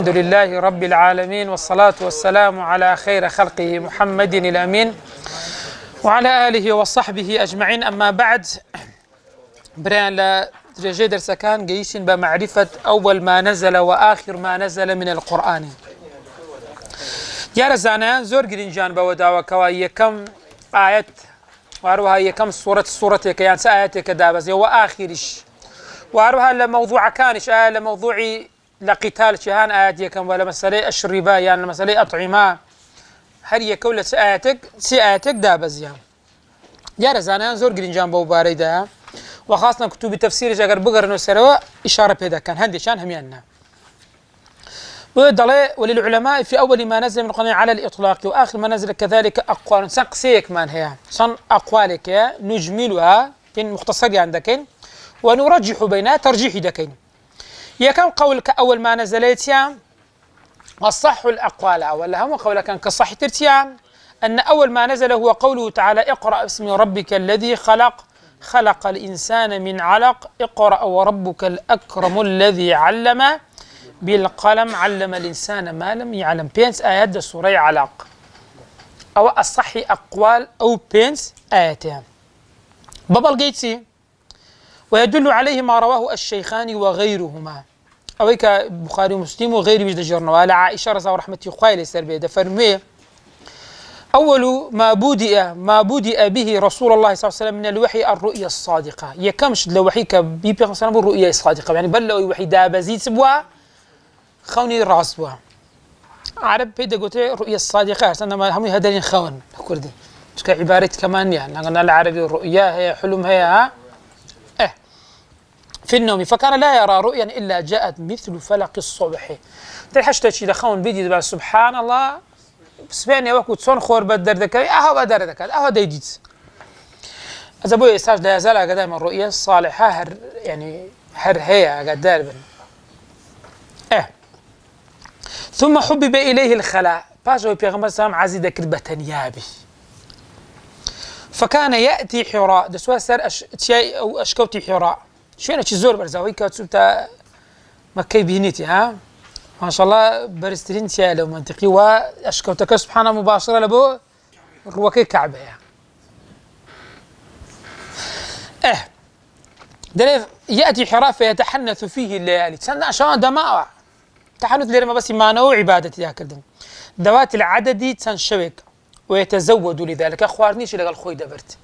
الحمد لله رب العالمين، والصلاة والسلام على خير خلقه محمد الأمين وعلى آله وصحبه أجمعين. أما بعد، بران لا درجة درس كان جيش بمعرفة أول ما نزل وآخر ما نزل من القرآن. يا رزانا زور جرينجان بوداوة كواية كم آيات وأروها هي كم سورة كيان آيات كدابز وآخرش وأروها لموضوع كانش لموضوعي لقتال شهان آياتي كم ولا مسألة الشربا يعني مسألة أطعمة هرية كولة سآياتك دابز يا رزانا زور جرينجان بو باريدا وخاصة كتب تفسير جاكر بقرنو سروا إشارة بهذا كان هندي شان هميانا وللعلماء في أول ما نزل من القرآن على الإطلاق وآخر ما نزل كذلك أقوال سنقسيك من هي صن أقوالك نجملها كن مختصر عندك ونرجح بينها ترجيح دكين يا كم قولك أول ما نزلت الصح الأقوال ولا هم قولك كان كصح ترتيا أن أول ما نزل هو قوله تعالى اقرأ باسم ربك الذي خلق الإنسان من علق اقرأ وربك الأكرم الذي علم بالقلم علم الإنسان ما لم يعلم بينس آيات سورة علق أو الصح أقوال أو بينس آياتها بابل جيتسي ويدل عليه ما رواه الشيخان وغيرهما أويك بخاري ومسلم وغيره بجد جرنا على عائشة رضي الله عنها خويل السربية دفرمي أول ما بدأ به رسول الله صلى الله عليه وسلم من الوحي الرؤيا الصادقة يكمش لو وحيك بيبي صلى الرؤيا الصادقة يعني بل لو وحي دابزيد سبوا خوني راس بوا عرب بيدا قلت الرؤيا الصادقة أنا هم هذين خون كردي مش كعبارة كمان يعني أنا العربي الرؤيا هي حلم هي في النوم فكان لا يرى رؤيا إلا جاءت مثل فلق الصبح تلحشت شي دخون بيدي سبحان الله سبحان وقت صون خور بدر ذكري بدر ذكر ديديت إذا بوي إساج لا يزال قدام الرؤيا الصالحة هر هي قدار بن ثم حبب إليه الخلاء باجوا بيغمبر سلام عزيز كربة يابي فكان يأتي حراء دسوا سر شيء أو أشكوتي حراء شو أنا تزور برزاوي كاتسوبتا مكي بينيتي ما شاء الله برسترين شيء منطقي وأشكوتك سبحانه مباشرة لبو روكي كعبة دليل يأتي حراء فيتحنث فيه الليالي تسنى عشان دماء تحنث لما بس ما نوع عبادتي ذاك ذوات العدد تنشبك ويتزود لذلك أخوارنيش لقى الخوي دبرت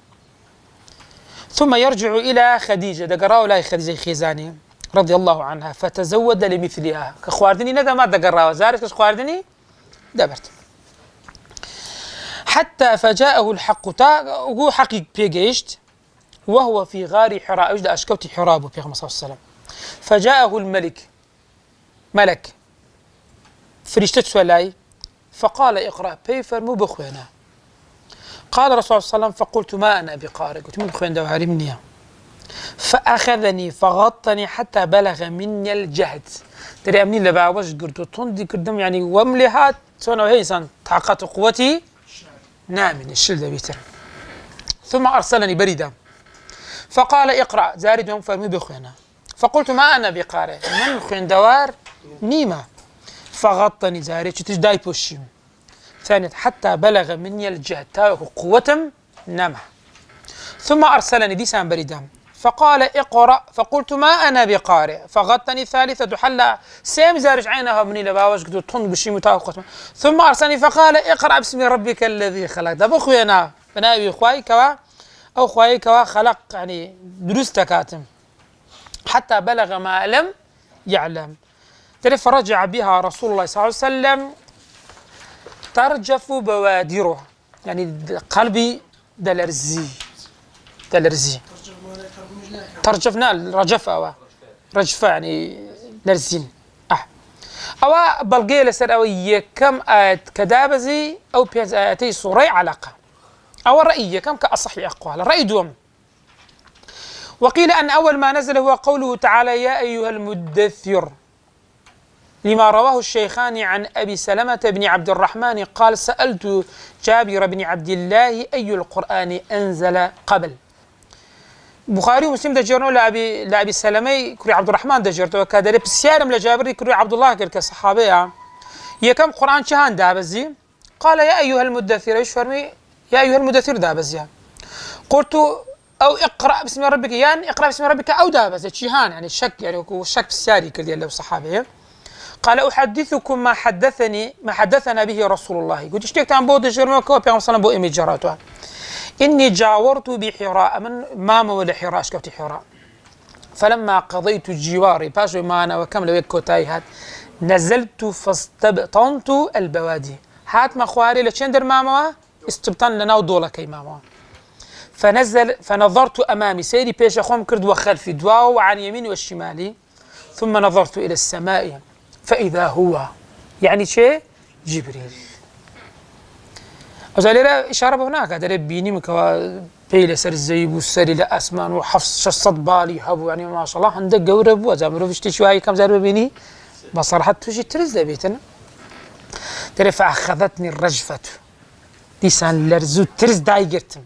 ثم يرجع إلى خديجة دقراو لا خديجة خيزاني رضي الله عنها فتزود لمثلها كخواردني ندى ما دقراو زارك كخواردني دبرت حتى فجاءه الحق وهو حقيق بيجيشت وهو في غار حراء أجد أشكوتي حرابه في صلى الله عليه وسلم فجاءه ملك فرشتت سولاي فقال اقرأ بيفر مو بخوينا قال الرسول صلى الله عليه وسلم فقلت ما أنا بقارئ قلت من خوين دواري مني فأخذني فغطني حتى بلغ مني الجهد ترى أمني لبا وش قلت تندي كردم يعني وملهات سنة هيسان طاقة قوتي نامن الشلة بيتر ثم أرسلني بريدا فقال اقرأ زاردهم فرمي بخوينا فقلت ما أنا بقارئ من خوين دوار نيمة فغطني زاري تجداي بوشيم ثانية حتى بلغ مني الجهد قوة نمى ثم أرسلني ديسان بريدام فقال اقرأ فقلت ما أنا بقارئ فغطني ثالثة حلا سيم زارج عينها مني لباوش قلت طن بشي متاقة ثم أرسلني فقال اقرأ باسم ربك الذي خلق دب أخوينا بنابي أخواي كوا أو أخواي كوا خلق يعني دروس تكاتم حتى بلغ ما لم يعلم فرجع بها رسول الله صلى الله عليه وسلم ترجف بوادره يعني قلبي دلرزي رجفة يعني لرزين أو بلغي لسر أو يكم آيات كدابزي أو بيز آياتي سوري علاقة أو الرأي كم كأصحي أقوال الرأي دوم. وقيل أن أول ما نزل هو قوله تعالى يا أيها المدثر، لما رواه الشيخان عن أبي سلمة بن عبد الرحمن قال سألت جابر بن عبد الله أي القرآن أنزل قبل. بخاري ومسلم دجرنو لأبي سلمة كري عبد الرحمن دجرته وكذا بسيارم لجابر كري عبد الله كالصحابة يكم قرآن شهان دابزي قال يا أيها المدثر إيش فرمي يا أيها المدثر دابزي. قلت أو اقرأ باسم ربك يعني اقرأ باسم ربك أو دابزي شهان يعني الشك يعني الشك بسياري كذي اللي صحابة. قال أحدثكم ما حدثنا به رسول الله. قلت اشتكت عن بود الجرمى كوبي عم صنبو إمي جراتها إني جاورت بحراء من ماما ولا حراء أشكوتي حراء فلما قضيت جواري باشو ما أنا وكم لو كوتاي هات نزلت فاستبطنت البوادي هات ما خواري لشندر ماما استبطن لنا ودولا كي ماما فنظرت أمامي سيري بيش أخوم كرد وخلفي دواو وعن يميني والشمالي ثم نظرت إلى السماء فإذا هو يعني شيء جبريل. وزالي إشارة هناك هذا بيني مكوا بيل سر الزيب والسر إلى أسمان وحفص شصت بالي هبو يعني ما شاء الله عندك جورب وزامرو فيش تشوي كم زارب بيني بصراحة توجي ترز بيتنا ترى أخذتني الرجفة لسان لرزو ترز دايجرتم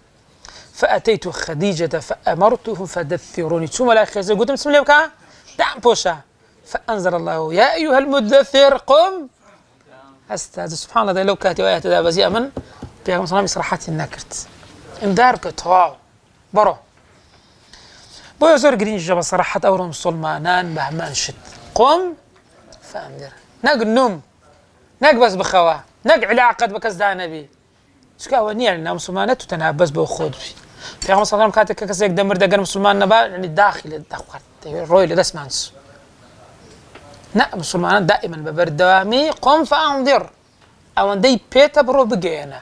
فأتيت خديجة فأمرتهم فدثروني ثم لا خير قلت بسم الله وكا دعم بوشا فأنزل الله يا أيها المدثر قم أستاذ سبحان الله لو كانت آيات ذا بزي أمن بيغم صنام إصراحات الناكرت إمدارك تواو برو بو يزور قرين جبا صراحة أورم صلمانان بهمان شد قم فأنذر ناق النوم ناق بس بخوا ناق علاقة بكز دا نبي سكاوة نيعني نام مسلمانات وتنابس بوخود بي بيغم صنام كاتك كسيك دمر دقر مسلمان نبا يعني داخل الدخوات روي لدس مانسو لا مسلمان دائما ببردوامي قم فأنظر أو أندي بيتا برو بقينا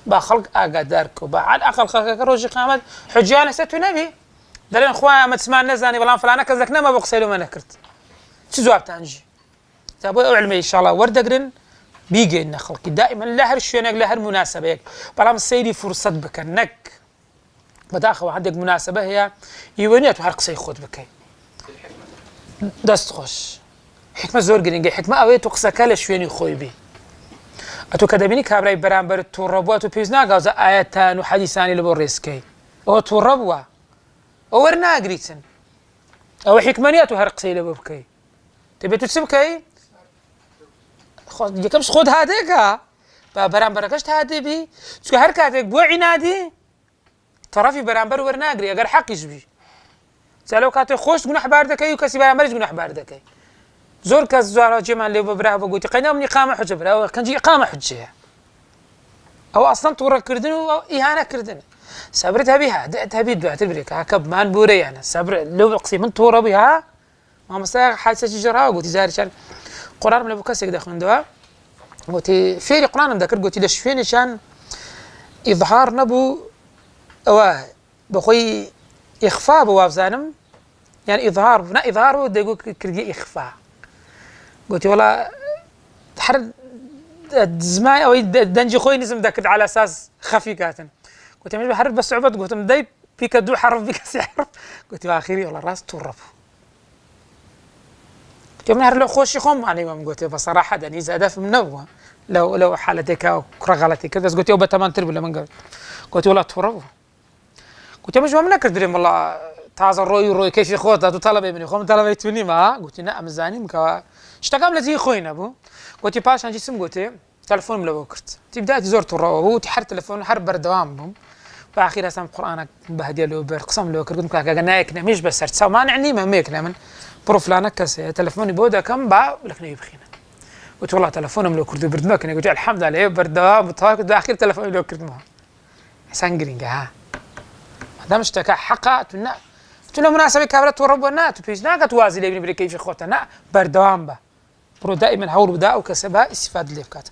بخلق أقدرك وبعد أقل خلق روجي قامت حجانا ستو نبي دلين أخوان ما تسمع نزاني بلان فلانا كذلك ما بقصيلو ما نكرت شو جواب تانجي تابو علمي إن شاء الله وردقرن بيجينا خلقي دائما لهر شوينك لهر مناسبة هيك بلان سيدي فرصة بك نك بداخل عندك مناسبة هي يونيت وحرق سيخوت بكي دست خوش حكمة زور قرينجي حكمة أويت وقسكالش شويني خوي بي أتو كدبيني كابراي برامبر توربوا أتو بيزنا قاوزا آياتان وحديثاني لبوريسكي أو توربوا أو ورنا قريتن أو حكمانياتو هرقسي لبوبكي تبي تسبكي يكمش خود هاديكا برامبر كشت هادي بي سكو هركاتك بو عنادي طرفي برامبر ورنا قري أقر حقيش بي سألو كاتو خوش تقول باردكي وكسي برامبر تقول باردكي زور كزوار جمال اللي ببراه بقولي قينا من إقامة حجة براه كان جي إقامة حجة أو أصلاً تورا كردن أو إهانة كردن صبرتها بها دعتها بيد بعتبرك عكب ما نبوري يعني صبر لو بقسي من تورا بها ما مساق حادثة جرها قلت زاري كان قرآن من أبو كسر داخل من دوا قلت فين قرآن مذكر قلت ليش فين كان إظهار نبو أو بخوي إخفاء بوافزانم يعني إظهار بنا إظهار وده يقول كردي إخفاء قلت والله تحر زمان أو دنجي خوي نزم ذاكر على أساس خفي كاتن قلت مش بحرف بس صعوبة قلت مداي بيك دو حرف بيك سحرف قلت وآخري والله راس تورف قلت من هر لو خوشي خم يعني ما قلت بصراحة دني زادف من نوع لو حالتك كرغلتك كذا قلت يوم بتمن تربو لما قلت والله تورف قلت مش ما نكر دريم والله تازا روي كيف يخوت هذا طلبي مني خم طلبي توني ما قلت نعم زاني مكوا اشتغل لزي خوينا ابو قلت باش عن جسم قلت تلفون ملوكرت تبدا تزور تروو تحر تلفون حرب بردوام بهم باخيرا سام قرانك بهدي له برقسم له كرت كاغنايك مش بس تسا ما نعني ما ميك لمن بروفلانا كاس تلفوني بودا كم با لكن يبخينا قلت والله تلفون ملوكرت بردمك قلت الحمد لله بردوام بتاخذ اخر تلفون ملوكرت ما سانجرينجا ها هذا مشتكى حقا تنا تنا مناسبه كابرت وربنا تبيزنا توازي لي ابن كيف خوتنا بردوام با برو دائما حول بداء وكسبها استفاد ليفكات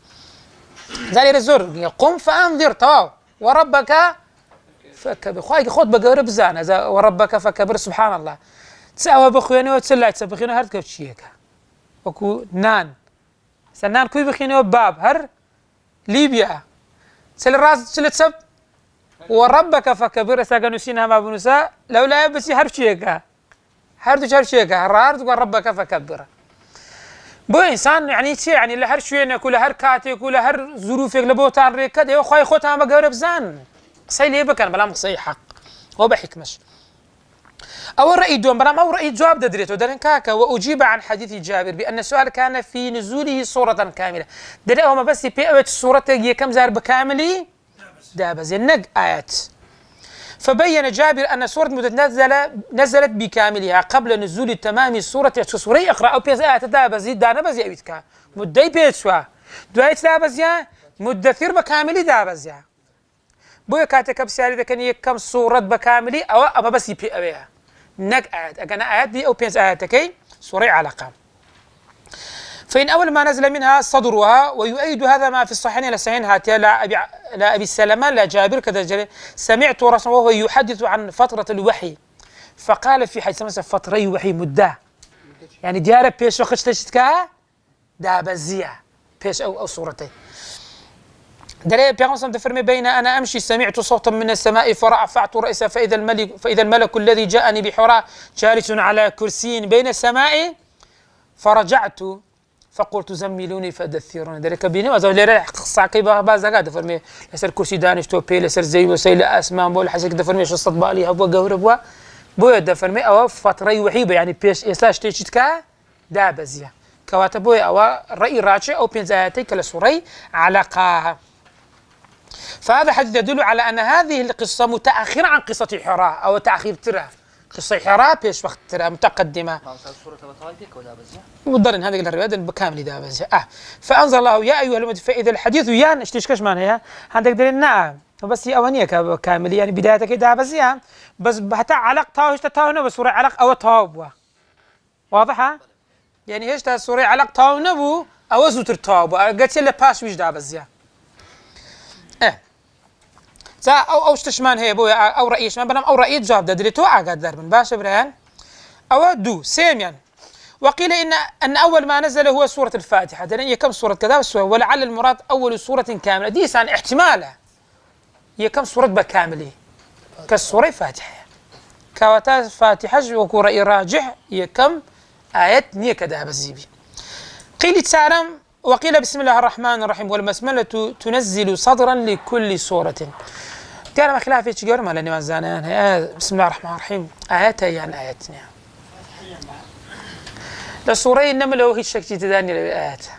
زالي رزور قم فانذر تواو وربك فكبر خواي خود بقرب زان اذا وربك فكبر سبحان الله تساوى بخويني وتسلع تسبخينو هرت كوتشيكا وكو نان سنان كوي بخينه باب هر ليبيا سل الراس سل تسب وربك فكبر ساقنو سينها ما بنساء لولا بس هر شيكا هر شيكا هر وربك فكبر بو انسان يعني شيء يعني لهر شوينا كل هر كاتي كل هر ظروفك لبوتان ريكد يا خوي خوتها ما قرب زان قصي لي بكن بلا قصي حق هو بحكمش أو رأي دوم برام أو رأي جواب دريته درن كاكا وأجيب عن حديث جابر بأن السؤال كان في نزوله صورة كاملة دري ما بس بيئة صورة كم زار بكاملي دابز النق آيات فبين جابر أن سورة نزلت بكاملها قبل نزول تمام السورة سورة اقرأ أو بيز آيات دابز دانا بز يبيتك مدي بيتشوا دوايت دابز يا مدثر بكاملي دابز يا بويا كاتك بسالي ذا كان كم سورة بكاملي أو أما بس يبي أبيها نك آيات أنا آيات دي أو بينز آيات كي سورة علاقة فإن أول ما نزل منها صدرها ويؤيد هذا ما في الصحيحين لسهين هاتيا لا أبي السلمة لا جابر كذا سمعت رسول وهو يحدث عن فترة الوحي فقال في حديث مثلا فترة وحي مدة يعني ديارة بيش وقت تشتكا دا بزيا بيش أو صورتين دليل بيغمصم تفرمي بين أنا أمشي سمعت صوتا من السماء فرفعت رأسي فإذا الملك الذي جاءني بحراء جالس على كرسي بين السماء فرجعت فقلت زملوني فدثروني ذلك بيني وزولي صاقبة بازقات فرمي لسر كرسي دانش توبي لسر زي وسيل أسمان بول حسك دفرمي شو صد بالي هبوا قوربوا بويا دفرمي أو فترة وحيبة يعني بيش إسلاش تيشتكا دابزيا كواتبوي أو رأي راجع أو بينزاتي كلا سوري علاقة فهذا حديث يدل على أن هذه القصة متأخرة عن قصة حراء أو تأخير ترى قصة حراء بيش وقت ترى متقدمة مضرن هذه الرواية بكامل دابز فأنزل الله يا أيها المؤمنون فإذا الحديث يان اشتكش معناها عندك دليل نعم بس هي أوانية كامل يعني بدايتك دابز يان بس حتى علق تاوش تاونا بس سورة علق أو تاوبوا واضحة يعني هيش تا سورة علق تاونا بو أو زوتر تاوبوا قلت له باش ويش دابز يان أو تشمان هي بويا أو رئيس ما بنام أو رئيس جاب دليتو عقد دربن باشا برهان أو دو سيميان وقيل أن أول ما نزل هو سورة الفاتحة هي كم سورة كذا ولعل المراد أول سورة كاملة دي سان احتماله هي كم سورة بكاملة كالسورة فاتحة كواتا فاتحة وكورة راجح هي كم آيات نية كذا بزيبي قيل تسالم وقيل بسم الله الرحمن الرحيم والبسملة تنزل صدرا لكل سورة قال ما خلاف ايش قال ما لاني ما زانان بسم الله الرحمن الرحيم آياتها يعني آياتنا لسورة إنما لو هي شكتي تداني لآياتها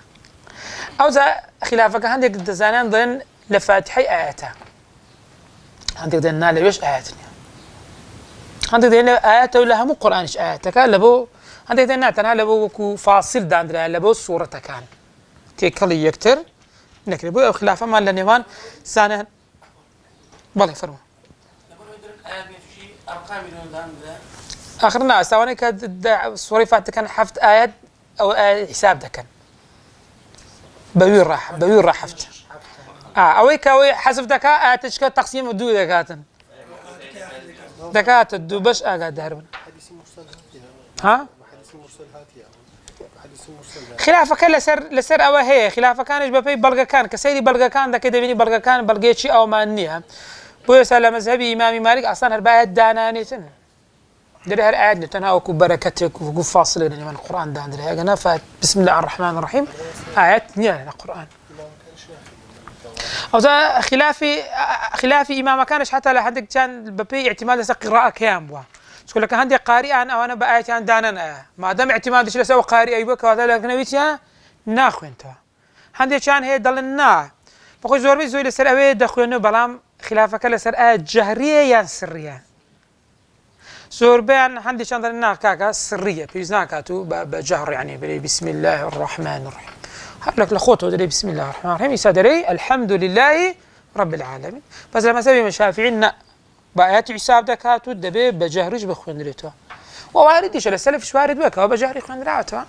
أو ذا خلافك عندك زانان ضمن لفاتحة آياتها عندك دنا ليش آياتنا عندك دنا آيات ولا هم قرآنش آياتك لبو عندك دنا تنا لبو فاصل داندرا لبو سورة كان تيكلي يكتر نكربو أو خلافه ما لنيوان زانان بالله فرمو آخرنا سواني كاد سوري فات كان حفت آيات أو آيات حساب ده كان بوير راح حفت أوي كوي حسب دكا آياتش كاد تقسيم الدو دكاتن دكات الدو بش أقعد هربن ها خلافة كان لسر أو هي خلافة كان ببي بلغا كان كسيدي بلغا كان ده كده بيني بلغا كان بلغيتشي أو ما نيها بويسال مذهبي إمام مالك أصلا هربايات دانانيتن دري هر آيات نتناوكو بركتك وقو فاصلين من القرآن دان دري هاقنا بسم الله الرحمن الرحيم آيات نيانا القرآن أو ذا خلافي إمام كانش حتى لحدك كان ببي اعتماد لسا قراءة كيام بوا تقول لك عندي قارئان أو أنا بآيات دانان ما دام اعتماد لسا قارئ أيوة كواتا لك نبيتيا ناخو انتوا عندي كان هي ضلنا بقول زور زوي لسر أوي دخلنا بلام خلافك لسر آيات جهرية يا سرية زور بيان عندي كان ضلنا كاكا سرية بيزنا كاتو بجهر يعني بسم الله الرحمن الرحيم لك لخوته دري بسم الله الرحمن الرحيم يسادري الحمد لله رب العالمين بس لما سبي مشافعين بآيات حساب دكاتو دبي بجهرج بخوندريتو وواردش السلف شو وارد بك هو بجهري خوندراتو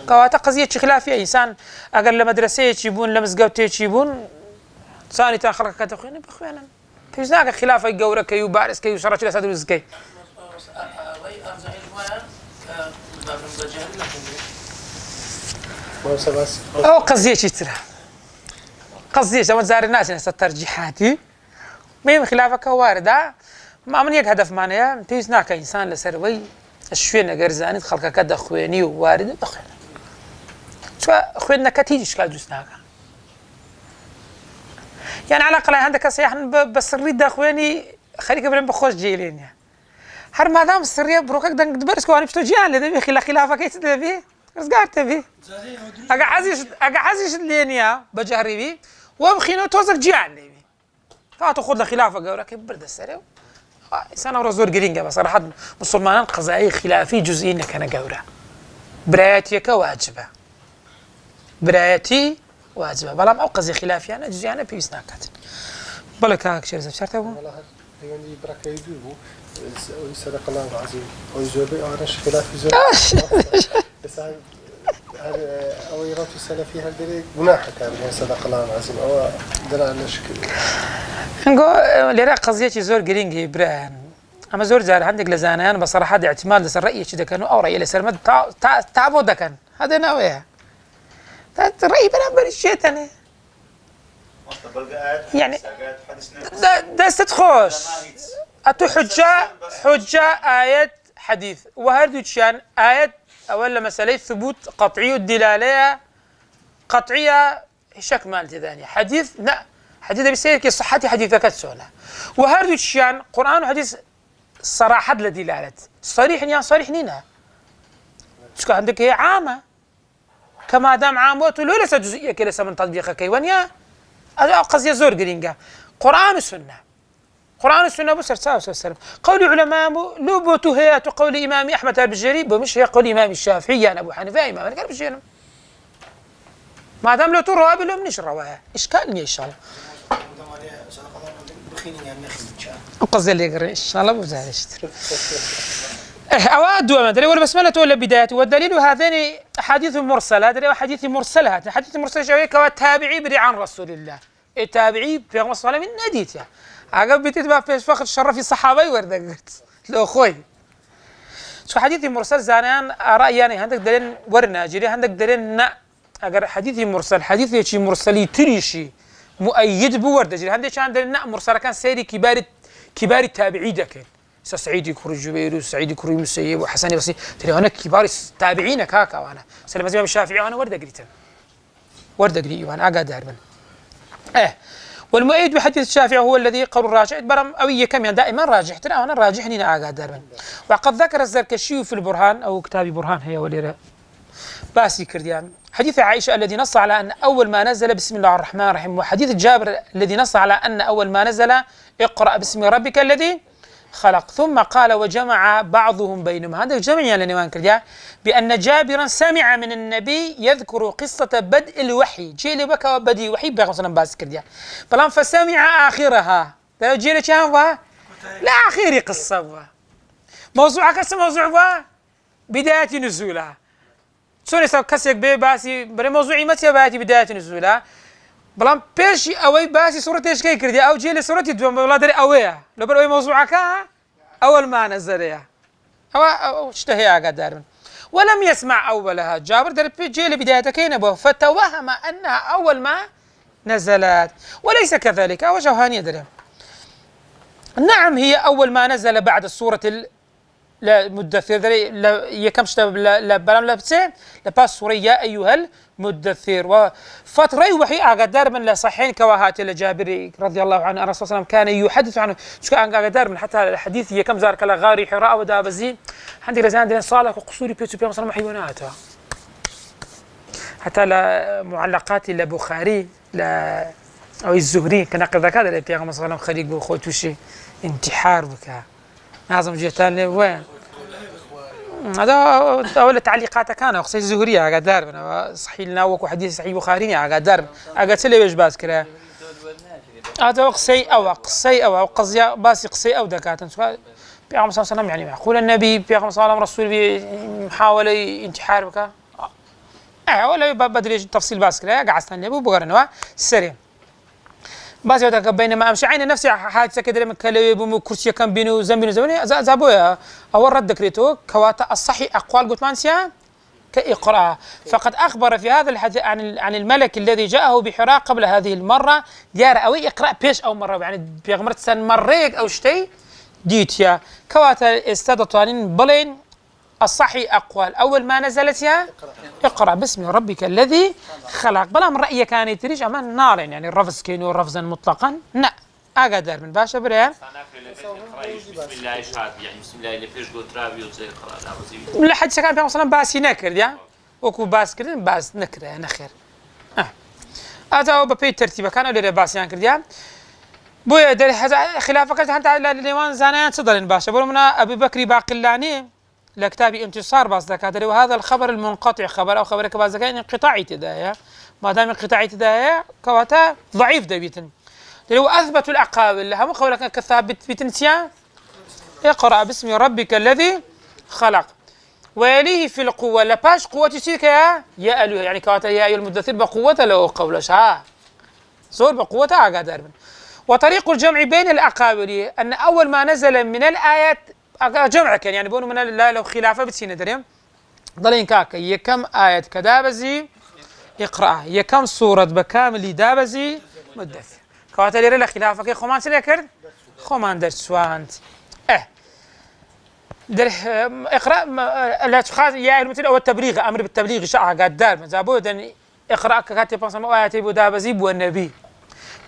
كواتا قضية خلافية إنسان أقل لمدرسة يجيبون لمسقوت يجيبون ثاني تاخر كتخوين بخوانا فيزناك خلافة يقورا كي يبارس كي يشرش لساد وزكي أو قضية ترى قضية زمان زار الناس ناس الترجيحاتي ما خلافك واردة ما من يك هدف معناه تيسنا كإنسان لسروي الشوية نجرزاني خلق كده خويني ووارد بخير شو خوينا كتير إشكال جسناك يعني على الأقل عندك صياح بس الريد خويني خليك بلن بخوش جيلين يعني هر ما دام السرية بروكك دنك دبرس كواني بشتو جيان لذي بي خلافك كيس تبي رزقارت تبي أجا عزيز اللينيا بجهري بي وبخينو توزر جيان لذي فاتو خذ خلافك وراك برد السرية إنسان ورزور جرينجا بس راح مسلمان قضايا خلافي جزئيا كان جورا برايتي كواجبة برايتي واجبة بلام أو قضية خلافي أنا جزئيا أنا بيس ناكات بلك هاك شيء زفشرته والله يعني بركة يدوبو صدق الله العظيم ويزوبي أنا خلافي زوب بس أو يرات السلفي هالدري جناح كان صدق الله العظيم أو درا نشكر نقول لرا قضية زور جرينجي بران أما زور زار عندك لزانان بصراحة هذا اعتماد لسر رأيي كذا كانوا أو رأيي لسر مد تعبوا ده كان هذا نوعه رأيي بنا بريشيت أنا يعني ده ستخوش أتو حجة آية حديث وهردو تشان آية أولا مسألة ثبوت قطعي الدلالة قطعية شك مالتي ثانية حديث لا حديث بيصير كي صحتي حديثك تسونا وهردو تشان قرآن وحديث صراحة لدلالة صريح يعني صريح نينا شو عندك هي عامة كما دام عام وتقول ليس جزئية كده من تطبيقها كيوانيا هذا قصدي زور جرينجا قرآن والسنة بس رسالة قول علماء لو بوتوهيات قول إمام أحمد البجري بمش هي قول إمام الشافعي يعني أبو حنيفة إمام أنا قال ما دام لو تروى بلو منش رواية إشكال إن شاء الله قصدي اللي يقرأ إن شاء الله بوزارة اشتري أوادوا ما أدري ولا بسملة ولا بداية والدليل هذين أحاديث مرسلة أدري وحديث مرسلة حديث مرسلة شوية كواتابعي بري عن رسول الله التابعي في غمص صلى من نديته عقب بتتبع في فخر الشرف الصحابة وردقت لو خوي شو حديث مرسل زانان رأياني عندك دليل ورنا جري عندك دليل نا أجر حديث مرسل حديث يشي مرسلي تريشي مؤيد بورد جري عندك دليل نا مرسل كان سيري كبار التابعي دكين سعيد كوري جبير وسعيد كوري مسيب وحسن بصري ترى أنا كبار التابعين كاكا وأنا سلم الإمام الشافعي وأنا ورد قريت وأنا أقعد داربا والمؤيد بحديث الشافعي هو الذي قول الراجح برم أوية كم يعني دائما راجح ترى أنا راجح هنا أقعد داربا وقد ذكر الزركشي في البرهان أو كتاب برهان هي وليرة باسي كرديان حديث عائشة الذي نص على أن أول ما نزل بسم الله الرحمن الرحيم وحديث جابر الذي نص على أن أول ما نزل اقرأ باسم ربك الذي خلق ثم قال وجمع بعضهم بينهما هذا الجمع يعني نوان كرديا بأن جابرا سمع من النبي يذكر قصة بدء الوحي جيل بكى وبدي وحي بيغم صلى الله عليه وسلم فلان فسمع آخرها جيل كان لا آخر قصة موضوع كسر موضوع بداية نزولها سوري سو كسيك بي باسي بري موضوعي متى باتي بداية نزولها بلان بيرشي أوي باسي صورة إيش كي كردي أو جيل صورة دوم ولا دري أويها لو بروي موضوعك أول ما نزلها أو اشتهي قدر ولم يسمع أولها جابر در جيل بدايتها كينبه فتوهم أنها أول ما نزلت وليس كذلك وجهاني دري نعم هي أول ما نزل بعد السورة لا مدثر لا يكمش لا بلام لبسه لباس سورة يا أيها المدثر وفترة وحي أقدر من لصحين كواهات لجابر رضي الله عنه الرسول صلى الله عليه وسلم كان يحدث عنه شو كان أقدر من حتى الحديث يكم زار كلا غاري حراء ودابزين عندي لزان دين صالح وقصوري بيتو بيوم صلى حيواناتها حتى لمعلقات لبخاري لا أو الزهري كان قد كذا اللي بيعمل مثلا خليق بخوته شيء انتحار بك نعظم جيتان وين هذا أول تعليقات كان وقصي الزهرية قدر أنا صحيح لنا وكو حديث صحيح بخاري قدر أقعد سلي ويش باس كره هذا قصي أو قصي باس قصي أو دكاتن بيعمل صلى الله عليه وسلم يعني معقول النبي بيعمل صلى الله عليه وسلم رسول محاولة انتحار بك ولا بدري تفصيل باس كره قاعد استنى أبو بقرنوا سريع بس يوتك بينما أمشي عين نفسي حادثة كده لما كلب كرسي كان بينه زنبينه زمني زابويا أول رد ذكرته كواتا الصحي أقوال قلت مانسيا كاقرأ. فقد أخبر في هذا الحديث عن الملك الذي جاءه بحراء قبل هذه المرة ديار أو اقرأ بيش أو مرة يعني بيغمرت سن مريك أو شتي ديتيا كواتا استدطانين بلين الصحي أقوال أول ما نزلت يا اقرأ باسم ربك الذي خلق بلا من رأيي كان يتريج أمان نار يعني الرفض كينو رفضا مطلقا لا أقدر من باشا بريان بسم الله شاد يعني بسم الله اللي فيش قلت رابي وزي قرأ لا حد كان مثلا باسي نكر يا وكو باس كردن باس نكر أنا خير أتاو ببي ترتيبه كان أولي باسي نكر يا بويا در خلافك حتى على الديوان زانيان صدر باشا بقولنا أبي بكر باقلاني لكتاب انتصار باس ذكر وهذا الخبر المنقطع خبر أو خبرك باس ذكر انقطاعي تدايا ما دام انقطاعي تدايا كواتا ضعيف دبيتن لو أثبتوا الأقاويل هم قولك كثابت بتنسيا اقرأ باسم ربك الذي خلق ويليه في القوة لباش قوة تسيك يا ألوه يعني كواتا يا أيها المدثر بقوة له قولش زور بقوة قادر وطريق الجمع بين الأقاويل أن أول ما نزل من الآيات جمع كان يعني بونوا من الله لو خلافة بتسينا دريم ضلين كاكا يكم آية كدابزي اقرأ يكم سورة بكامل دابزي مدثر كواتا ليرة خلافة كي خمان سليكر خمان در سوانت در اقرأ لا تخاز يا المثل أو التبليغ أمر بالتبليغ شعها قاد دار زابو دن اقرأ كاتب بانسما آياتي بودابزي بو النبي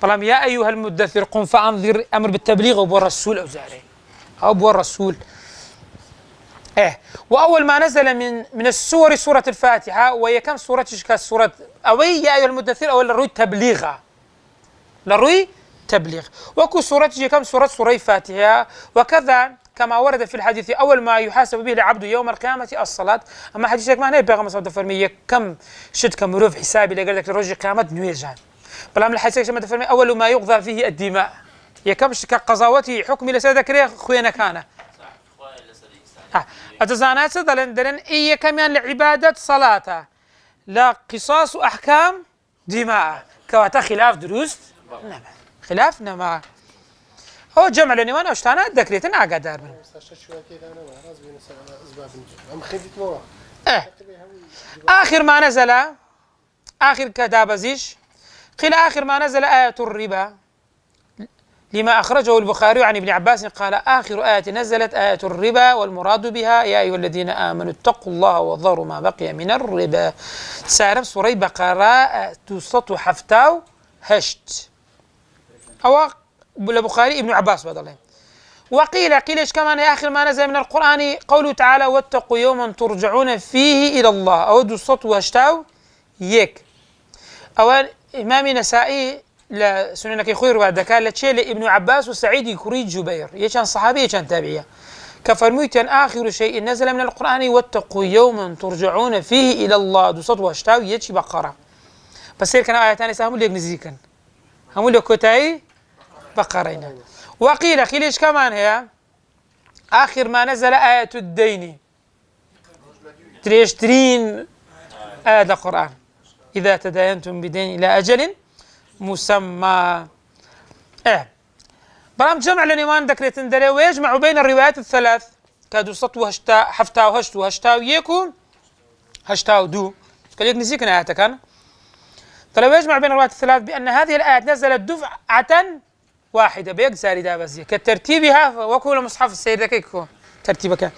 فلم يا أيها المدثر قم فأنذر أمر بالتبليغ وبو الرسول أو زاري أو بو الرسول وأول ما نزل من السور سورة الفاتحة وهي كم سورة كسورة أو يا أيها المدثر أو لروي تبليغها لروي تبليغ وكو سورة كم سورة فاتحة وكذا كما ورد في الحديث أول ما يحاسب به العبد يوم القيامة الصلاة أما حديثك ما نبي غمص فرمية كم شد كم روف حسابي لقدرك رجع قيامة نويجان بلا من الحديث كما فرمية أول ما يقضى فيه الدماء يكمش كقضاوتي حكمي لسيدك خوينا كان أتزانات دلن إيه كمان لعبادة صلاة لا قصاص أحكام دماء كواتا خلاف دروس نما خلاف نما هو جمع لنيوان أشتانا ذكريتنا عقدار من آخر ما نزل آخر كدابزيش قيل آخر ما نزل آية الربا لما أخرجه البخاري عن ابن عباس قال آخر آية نزلت آية الربا والمراد بها يا أيها الذين آمنوا اتقوا الله وذروا ما بقي من الربا سارب سوري بقراء توسط حفتاو هشت أو البخاري ابن عباس بدل الله وقيل إيش كمان آخر ما نزل من القرآن قوله تعالى واتقوا يوما ترجعون فيه إلى الله أو توسط وهشتاو يك أو إمام نسائي لا سننك يخير بعد كان لتشيل ابن عباس وسعيد يكري جبير يشان صحابي يشان تابعية كفرميتن آخر شيء نزل من القرآن واتقوا يوما ترجعون فيه إلى الله دوسط واشتاو يتشي بقرة بس كان آية ثانية هم اللي يجنزيكن هم اللي كتاي بقرينا وقيل إيش كمان هي آخر ما نزل آية الدين 23 آية القرآن إذا تداينتم بدين إلى أجل مسمى برام جمع لنيوان ذكرت دري ويجمع بين الروايات الثلاث كادو سط وهشتا حفتا وهشت وهشتا ويكون هشتا ودو كليك نسيك آيات كان فلو يجمع بين الروايات الثلاث بأن هذه الآيات نزلت دفعة واحدة بيقزاري دابزية كترتيبها وكل مصحف السيدة كيكو ترتيبك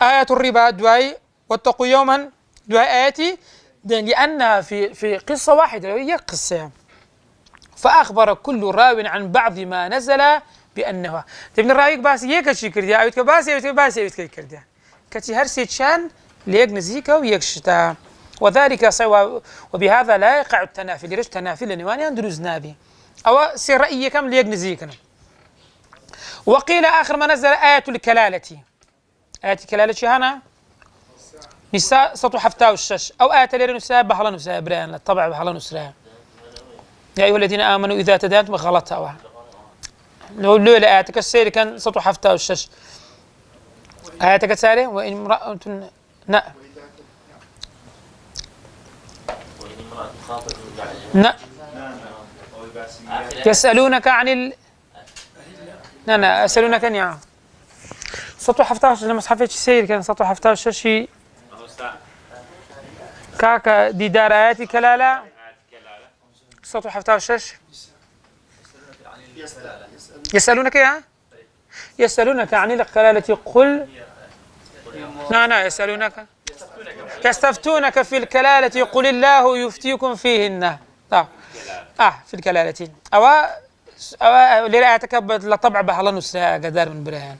آيات الربا دواي واتقوا يوما دواي آياتي لأنها في قصة واحدة هي قصة فأخبر كل راو عن بعض ما نزل بأنه تبن الراويك باس يكشي كرديا أو باس كرديا كتي هرسي شان ليك نزيكا ويكشتا وذلك سوى وبهذا لا يقع التنافي ليش تنافي لنوان يندرز نابي أو سير رأيي كم ليك نزيكنا وقيل آخر ما نزل آية الكلالة آية الكلالة هنا نساء سطو حفتاو الشش أو آية لير نساء بحلا نساء بريان طبع بحلا نساء يا أيها الذين آمنوا إذا تداينتم غلطها لو آياتك السير كان سطو حفتاو الشش آياتك الساري وإن امرأة نعم نعم يسألونك عن نعم يسألونك عن سطو حفتاو الشش لما صحفيت السير كان سطو حفتاو الشش كاكا ديدار آيات كلالة صوت حفتها الشش يسألونك يا يسألونك عن الكلالة قل نعم يسألونك يستفتونك في الكلالة قل الله يفتيكم فيهن في الكلالة أو للا أتكبد لطبع بحلا نساء قدار من برهان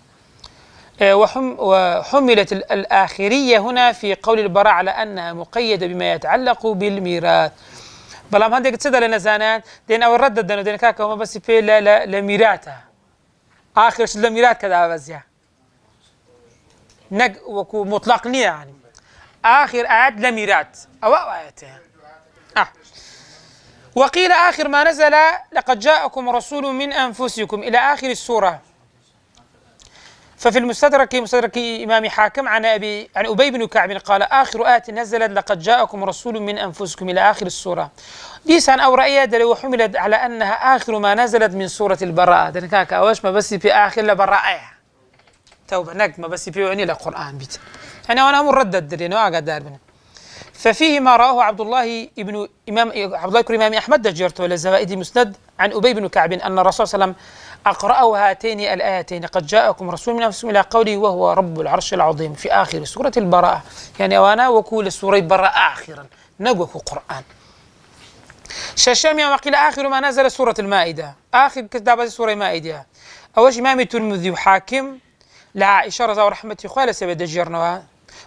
وحملت الآخرية هنا في قول البراء على أنها مقيدة بما يتعلق بالميراث بلام هندك تصدق لنا زانان دين أو الرد دين دين كاكا وما بس في لا لميراثها آخر شيء لميراث كذا بس يا نق وكو مطلق نية يعني آخر آيات لميراث أو آياتها وقيل آخر ما نزل لقد جاءكم رسول من أنفسكم إلى آخر السورة. ففي المستدرك مستدرك إمام حاكم عن أبي بن كعب قال آخر آية نزلت لقد جاءكم رسول من أنفسكم إلى آخر السورة. ديسان أو رأي دل وحملت على أنها آخر ما نزلت من سورة البراءة. دنكاك أوش ما بس في آخر لبراءة توبة نك ما بس في عني للقرآن بيت. أنا وأنا مردد درين وأقعد داربنا. ففيه ما راه عبد الله بن إمام أحمد دجرته للزوائد مسند عن أبي بن كعب أن الرسول صلى الله عليه وسلم أقرأه هاتين الآيتين قد جاءكم رسول من أنفسكم إلى قوله وهو رب العرش العظيم في آخر سورة البراءة. يعني وأنا وكول سورة البراءة آخرا نقوك قرآن شاشامي وقيل آخر ما نزل سورة المائدة آخر كتاب سورة المائدة. أوش إمام الترمذي وحاكم لعائشة رضي الله عنها خالة سبب دجرناها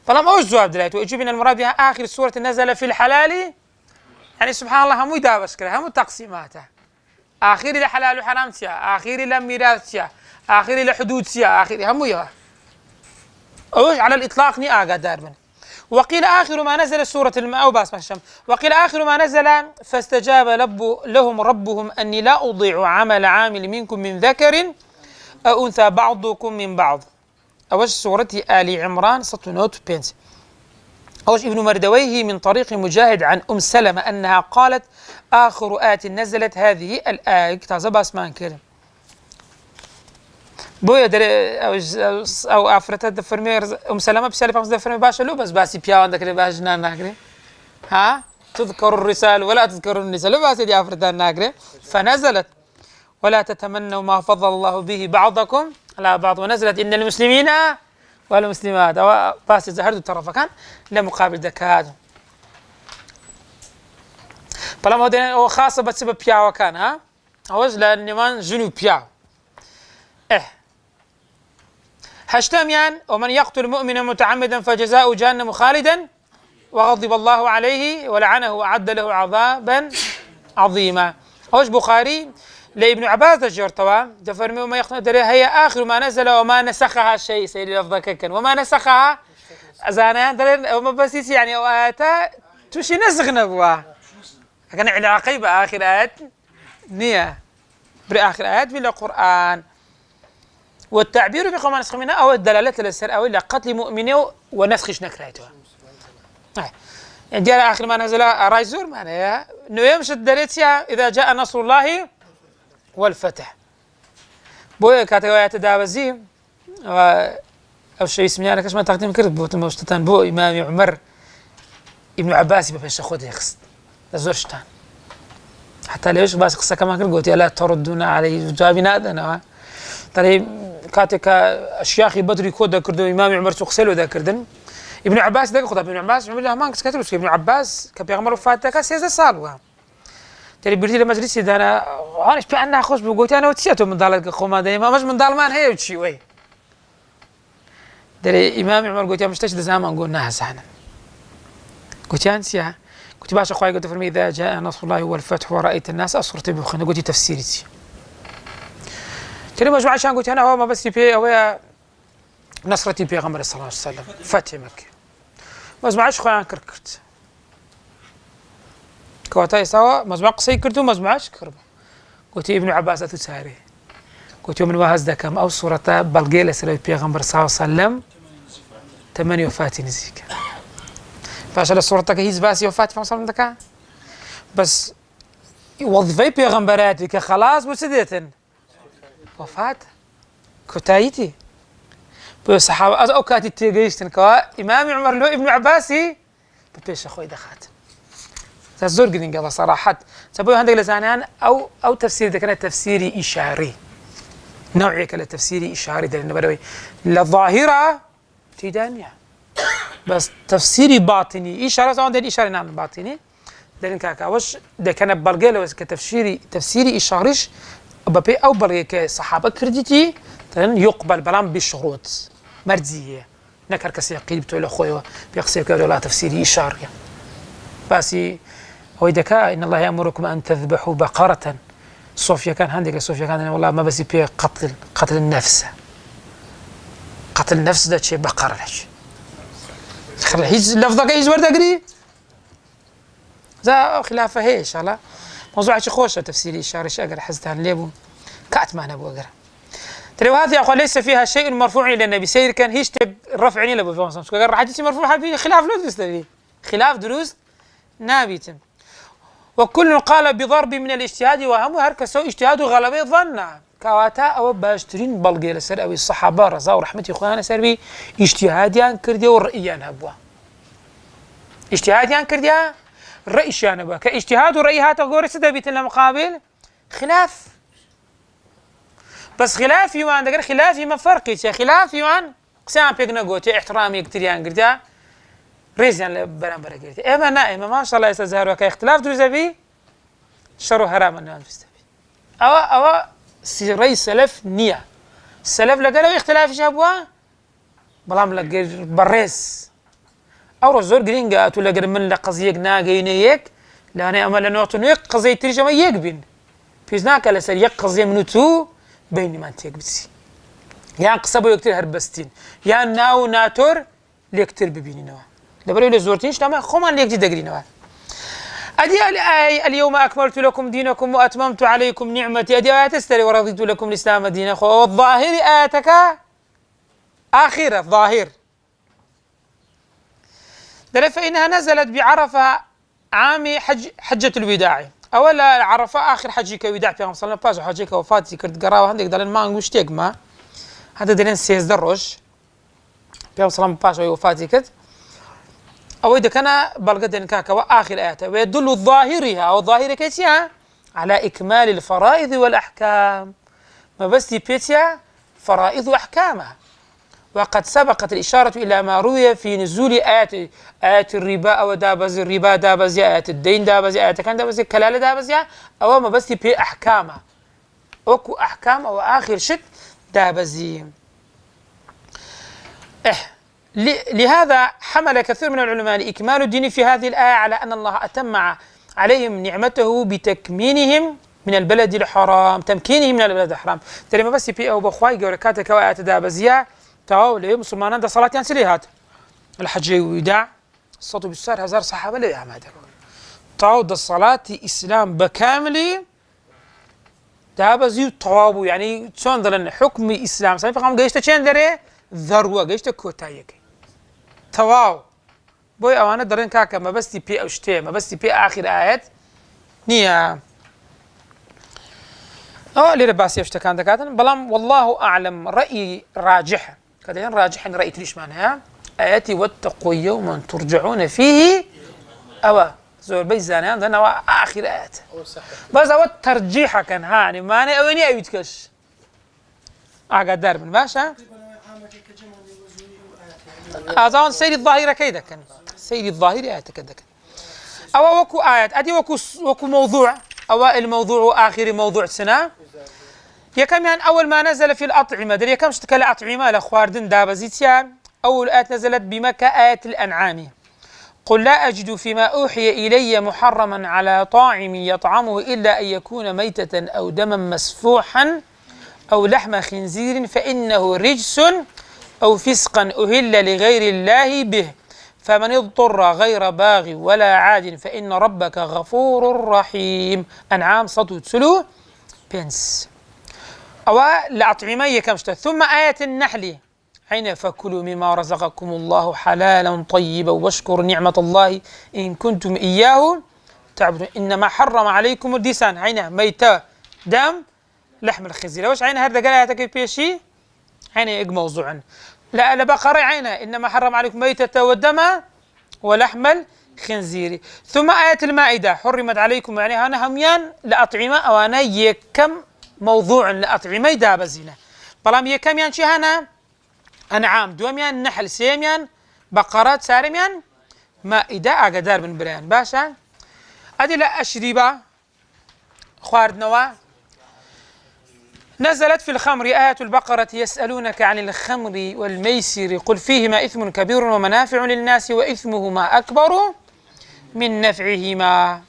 فلما أوش جواب دلائته ويجيبنا المراد بها آخر سورة نزل في الحلال. يعني سبحان الله هم يدابس كده هم تقسيماته آخر إلى حلال وحرام سيا آخر إلى ميراث سيا آخر إلى حدود سيا آخر هم يا أوش على الإطلاق ني آجا داربن. وقيل آخر ما نزل سورة أو باس مشم وقيل آخر ما نزل فاستجاب لهم ربهم أني لا أضيع عمل عامل منكم من ذكر أو أنثى بعضكم من بعض. أوش سورة آل عمران سطنوت بينس. أوش ابن مردويه من طريق مجاهد عن سلمة أنها قالت آخر آية نزلت هذه الآية كتازة اسمان كريم بويا أو أفرتها دفرمي سلمة بسالفة دفرمي باشا لو بس باسي بياوان دكري باش جنان ناكري ها تذكر الرسال ولا تذكر النساء لو باسي دي أفرتها ناكري فنزلت ولا تتمنوا ما فضل الله به بعضكم على بعض ونزلت إن المسلمين والمسلمات أو باس زهرد الطرف كان لمقابل دكات فلما هو خاصة بسبب بياو كان ها أوز لأن جنوب بياو هشتميان ومن يقتل مؤمنا متعمدا فجزاء جهنم خالدا وغضب الله عليه ولعنه وأعد له عذابا عظيما. أوش بخاري لابن عباس دجرتوا دفرمي وما يقتل هي آخر ما نزل وما نسخها شيء سيدي لفظك كان وما نسخها أزانا وما بس يعني وآتا توشي نسخ نبوه كان علاقي بآخر آيات نية بآخر آيات في القرآن. والتعبير بقوم نسخ منها أو الدلالة للسر أو إلى قتل مؤمنه ونسخش نكريتها. يعني آخر ما نزل رايزور معناها إنه يمشي الدليتيا إذا جاء نصر الله والفتح. بويا كاتوايات دابزي أو شيء اسمه أنا كش ما تقدم كرد بوت المشتتان بو إمام عمر ابن عباس بفش خود يخص زوجتان حتى ليش بس قصة كمان كل قلت لا تردون علي جابنا أنا ترى كاتك أشياخي بدري كودا كردو إمام عمر تقسلو ذا كردن ابن عباس ذاك خد ابن عباس عمل له ما كتبوا ابن عباس كبيغمر فاتك سيزا صالوا ترى بيرتي المجلس ده أنا إيش بأنا أخش بقولت أنا وتسيتو من ضالك خما دايما مش من ضالمان هي وتشي وين ترى إمام عمر قلت يا مش تشد زمان قلنا هسانا قلت يا أنسيا قلت باش أخوي قلت فرمي إذا جاء نصر الله والفتح ورأيت الناس أصرت بخنا قلت تفسيرتي ترى مجموعة عشان قلت أنا هو ما بس في هو نصرتي بيغمر صلى الله عليه وسلم فتح مكة مجموعة أخوي كركرت كواتاي سوا مجموعة قصي كرتو مجموعة كربة قلت ابن عباس أتساري قلت يوم الواحد ذاك أو صورة بلقيلة سلوي بيغمر صلى الله عليه وسلم 8 وفاة نزيك فعشان صورتك هي زباسي وفاة في مصر عندك بس وظيفة بيغمبراتك خلاص وسديتن وفاة كتايتي بس صحابة أو كاتي تيجيشتن كوا إمام عمر له ابن عباسي ببيش أخوي دخات زور قدين قال صراحة تبوي عندك لسانان أو تفسير ده كان تفسيري إشاري نوعي كلا تفسيري إشاري ده بدوي للظاهرة تيدانيا بس تفسيري باطني إشارة طبعا ده الإشارة نعم باطني ده كاكا وش ده كان بلقي بس تفسيري إشاريش ببي أو بلقي كصحابة كرديتي يقبل بلام بالشروط مرزية نكر كسي قيل بتقول أخوي بيقصي كذا لا تفسيري إشاري بس هو دكا إن الله يأمركم أن تذبحوا بقرة صوفيا كان عندك صوفيا كان والله ما بس بي قتل النفس قتل النفس ده شيء بقرة ليش خلي هيز لفظك هيز ورد أقري ذا خلافه هيش على موضوع شيء خوش تفسيري إشارة شيء أقرأ حزتها ليبو كأت ما نبغى أقرأ ترى وهذه أقول ليس فيها شيء مرفوع إلى النبي سير كان هيش تب رفع عيني لأبو فاصم قال حديث مرفوع في خلاف لا دروس خلاف دروس نابتم وكل قال بضرب من الاجتهاد وهم هركسو اجتهاد غلبه ظن كواتا او باشترين بلغي لسر او الصحابه رضا ورحمه اخوانا سربي اجتهاديان كردي ورئيان هبوا اجتهاديان كردي رئيشان هبوا كاجتهاد ورئي هاتا غورس دبيت المقابل خلاف بس خلاف يوان دغر خلاف ما فرقي خلاف يوان قسام بيغنا غوتي احترامي كتريان كردي ريزيان برامبر قلت اما نائمه ما شاء الله يستزهر وكا اختلاف دروز بي شرو حرام ان نفستبي او سيري سلف نيه سلف لقالوا اختلاف شابوا بلام لقى بريس او رزور جرينجا تو لقى من لقزيك ناقينيك لا انا امل نوت نيك قزي ترجمه يقبن فيزناك على سر يقزي منوتو بين ما انت يقبسي يا قصبوا يكتر هربستين يا ناو ناتور ليكتر ببينينوا دبروا لي زورتينش تمام خمان ليك تدقرينوا أدي الآية اليوم أكملت لكم دينكم وأتممت عليكم نعمتي أدي آية تستري ورضيت لكم الإسلام دينا والظاهر آياتك آخرة الظاهر دل فإنها نزلت بعرفة عام حجة الوداع أولا عرفة آخر حجك وداع في صلى الله عليه وسلم حجك وفاتي كرت قراوة عندك دلن ما نقولش تيجما هذا دلن سيز دروش في صلى الله عليه وسلم وفاتي كت أو إذا كان بلغدن كاكا وآخر آيات ويدل ظاهرها أو ظاهر كيتيا على إكمال الفرائض والأحكام ما بس بيتيا فرائض وأحكامها وقد سبقت الإشارة إلى ما روي في نزول آيات الربا أو دابز الربا دابز آيات الدين دابز آيات كان دابز كلالة دابز أو ما بس بي أحكامها أكو أحكام أو آخر شك دابزي لهذا حمل كثير من العلماء إكمال الدين في هذه الآية على أن الله أتم عليهم نعمته بتكمينهم من البلد الحرام تمكينهم من البلد الحرام ترى ما بس بي أو بخواي جوركات كوايات دابزيا تاو ليه مسلمان ده صلاة ينسليهات الحج وداع الصوت بالسار هزار صحابة ليه ما هذا تاو ده الصلاة إسلام بكامله دابزيو توابو يعني شون ذلنا حكم إسلام صحيح فقام جيشته شين دري ذروة جيشته كوتايك تواو بوي أوانا درين كاكا ما بس بي أو شتي ما بس بي آخر آيات نيا اللي رباسي اشتكان دكاتن بلام والله أعلم رأي راجح كذا راجح رأي ليش معناها آياتي واتقوا يوما ترجعون فيه أو زور بيزاني عندنا آخر آيات بس أو الترجيح كان يعني ماني أويني أيوتكش أقدر من باشا أظن سيد الظاهرة كيدا كان سيد الظاهرة آيات كذا كان أو وكو آيات أدي وكو موضوع أو الموضوع آخر موضوع سنة يا كمان أول ما نزل في الأطعمة دري كم اشتكى الأطعمة لخواردن دابزيتيا أول آيات نزلت بمكة آية الأنعام قل لا أجد فيما أوحي إلي محرما على طاعم يطعمه إلا أن يكون ميتة أو دما مسفوحا أو لحم خنزير فإنه رجس أو فسقا أهل لغير الله به فمن اضطر غير باغ ولا عاد فإن ربك غفور رحيم أنعام صدو تسلو بنس أو الأطعمية كمشت ثم آية النحل حين فكلوا مما رزقكم الله حلالا طيبا واشكروا نعمة الله إن كنتم إياه تعبدون إنما حرم عليكم الديسان حين ميتة دم لحم الخنزير وش عين هذا قال آياتك بيشي حين يق موضوعا لا البقرة عينها إنما حرم عليكم ميتة والدم ولحم خنزيري. ثم آية المائدة حرمت عليكم، يعني أنا هميان لأطعمة أو أنا يكم موضوع لأطعمة دابزينة بلام يكم يعني شي هنا أنعام، دوميان نحل، سيميان بقرات، سارميان مائدة أقدار من بريان باشا. أدي لا أشربة خوارد نوا. نزلت في الخمر آية البقرة يسألونك عن الخمر والميسر قل فيهما إثم كبير ومنافع للناس وإثمهما أكبر من نفعهما.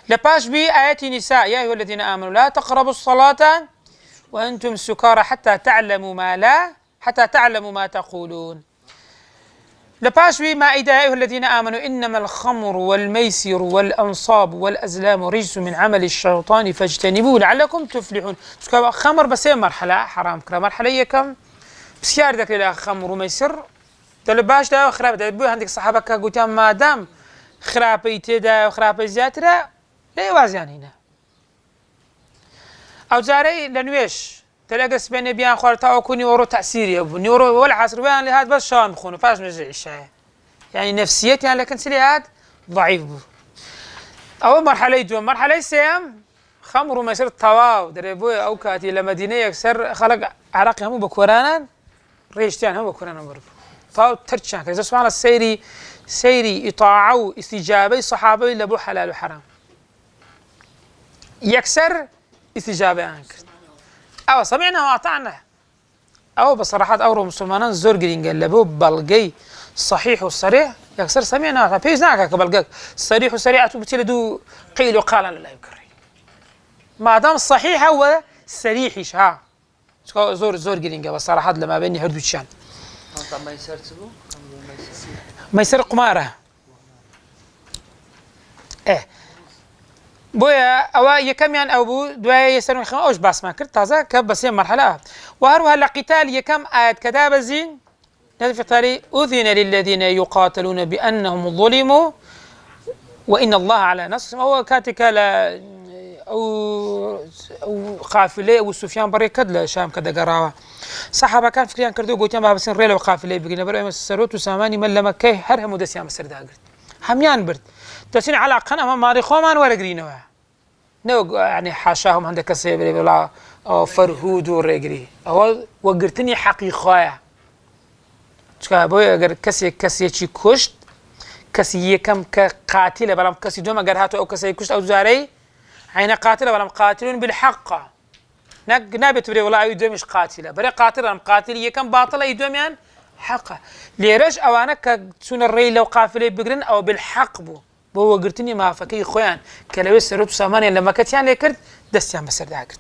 لباش بي آيات نساء يا أيها الذين آمنوا لا تقربوا الصلاة وأنتم سكارى حتى تعلموا ما تقولون. لباش بي مائدة يا أيها الذين آمنوا إنما الخمر والميسر والأنصاب والأزلام رجس من عمل الشيطان فاجتنبوه لعلكم تفلحون. خمر بس مرحلة حرام كرا مرحلة يكم بسيار ذاك إلى خمر وميسر تلباش دا خراب دا عندك صحابك قلتان ما دام خرابي تدا وخرابي زياترا لا يوازيان هنا أو زاري لنويش تلاقي سبين بيان خوارتا وكوني ورو تأثيري أبو نيورو ولا عصر بيان لهاد بس شان بخونه فاش نرجع الشاي يعني نفسيتي يعني لكن سليهاد ضعيف بو. أول مرحلة يدوم مرحلة سيام خمر وما يصير طواو دريبوي أو كاتي لمدينة يكسر خلق عراقي هم بكورانا ريشتين هم بكورانا برضو طاو ترتشان كذا سبحان الله سيري إطاعوا استجابي صحابي لبو حلال وحرام يكسر استجابة عنك أو سمعنا وأطعنا أو بصراحة أورو مسلمان زور قرين قال لبو بلقي صحيح وصريح يكسر سمعنا فيزناك بلقاك صريح وصريح أتوبتي دو قيل وقال لا يكري ما دام صحيح هو صريح ها زور قرين قال بصراحة لما بيني هردو تشان ما يصير قمارة بويا أو يكم يعني أو بو دوايا يسرون خم أوش باس ما كرت تازا كبسي مرحلة وهروها لقتال يكم آيات كذاب زين هذا في قتال أذن للذين يقاتلون بأنهم ظلموا وإن الله على نصرهم هو كاتك لا أو قافلة أو سفيان بري كدلا شام كذا قراوة صحابة كان فكريان كردو قوتيان بها بسين ريلا وقافلة بقينا بري مسروت وساماني من لما كي هرهم ودسيان مسر دا قرد هميان برد تسين على قناة ماري خومان ولا قرينوا نو يعني حاشاهم عندك كسيبري ولا فرهود ورقري أو وقرتني حقيقة شكا بوي أجر كسي شي كشت كسي كم كقاتلة بلام كسي دوما أجر هاتو أو كسي كشت أو زاري عين قاتلة بلام قاتلون بالحق نابت بري ولا يدوم مش قاتلة بري قاتلة بلام قاتل يكم باطلة يدوم يعني حقه ليرش أوانا كسون الري لو قافلة بقرن أو بالحق بو قرتني ما فكي خوان كلويس سرط ساماني لما كتيان ليكرد دستيان بسر داكرد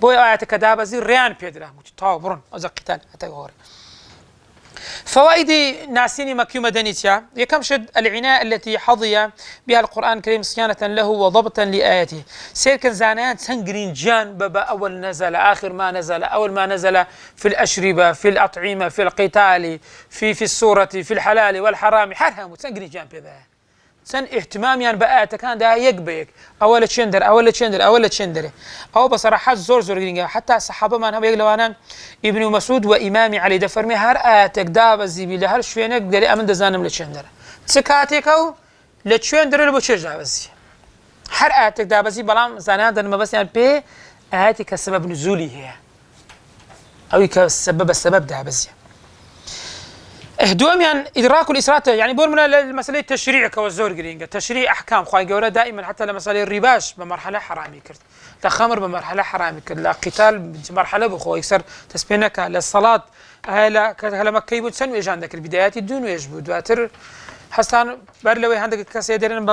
بو آيات كدابة زي ريان بيدرا متطاورون أزا قتال أتغوري. فوائد ناسيني مكيو مدنيتيا يكم شد العناية التي حظي بها القرآن الكريم صيانة له وضبطا لآياته سير كان زانان سنجرين جان بابا أول نزل آخر ما نزل أول ما نزل في الأشربة في الأطعمة في القتال في السورة في الحلال والحرام حرهم سنجرين جان بابا سن اهتمام يعني بآيات كان ده يقبيك أول تشندر أو بصراحة زور حتى الصحابة ما هم يقولوا أنا ابن مسعود وإمامي علي دفرمي هر آياتك داب الزبيل هر شوينك دلي أمن دزانم لتشندر سكاتك أو لتشندر اللي بتشجع بس هر آياتك داب الزبيل بلام زانان ده ما بس يعني بي آياتك السبب نزولي هي أو السبب ده بس اهدوم يعني إدراك الإسرات يعني بور من المسألة التشريع كوزور قرينجا تشريع أحكام خواهي قولة دائما حتى لمسألة الرباش بمرحلة حرامي كرت لا خمر بمرحلة حرامي كرت لا قتال بمرحلة بخو يكسر تسبينك للصلاة هلا لما كيبون سنو إيش عندك البدايات الدون ويجبو دواتر حسان برلوي عندك كاسي درين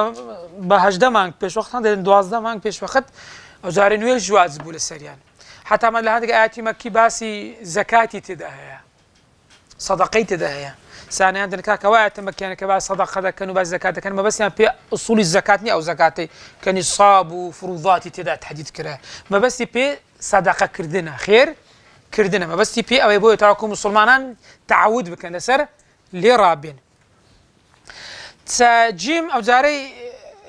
بهجدة مانك بيش وقت عندك دوازدة مانك بيش وقت وزارين ويل جواز بول السريان حتى ما عندك آياتي مكي باسي زكاتي تداهيا صدقي تداهيا ثانيا عندنا كواعد تمكن كبا صدقه كانوا بس زكاه كان ما بس يعني في اصول الزكاه او زكاتي كان نصاب وفروضات تدا تحديد كره ما بس في صدقه كردنا خير كردنا ما بس في او يبو تراكم مسلمانان تعود بكن لسر لرابين تجيم او جاري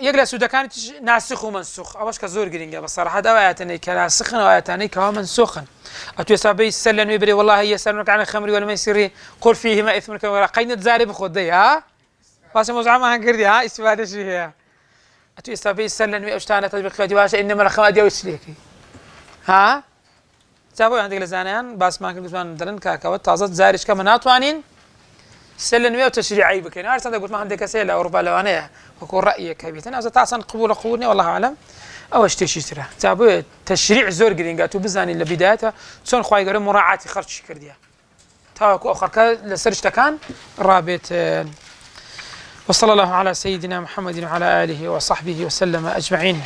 يجلس كانت ناسخ ومنسوخ اوش كزور جرينجا بصراحه دواياتني كناسخن واياتني كمنسوخن أتوسابي سلن ويبري والله يسألونك عن الخمر والميسر قل فيهما إثم كبير قينت زارب خدي ها بس موضوع ما هنقردي ها استفادة شيء هي أتو استفادة سلن وأشتانة تطبيق ديواشة إنما الخماد ديوش ليكي ها تابعوا عندك لزانيان بس ما كنت من درن كاكاوت تازت زارش كمان ناتوانين سلن وتشريعي بكين عارف أنا قلت ما عندك أسئلة أوروبا لو أنا وكون رأيك كبيت أنا تعصن قبولني والله أعلم أو اشتي ترى تابعوا تشريع زور قدين قاتوا بزاني لبدايته شلون خواي قالوا مراعاة خرج كرديا تاكو آخر لسرش تكان رابط وصلى الله على سيدنا محمد وعلى آله وصحبه وسلم أجمعين.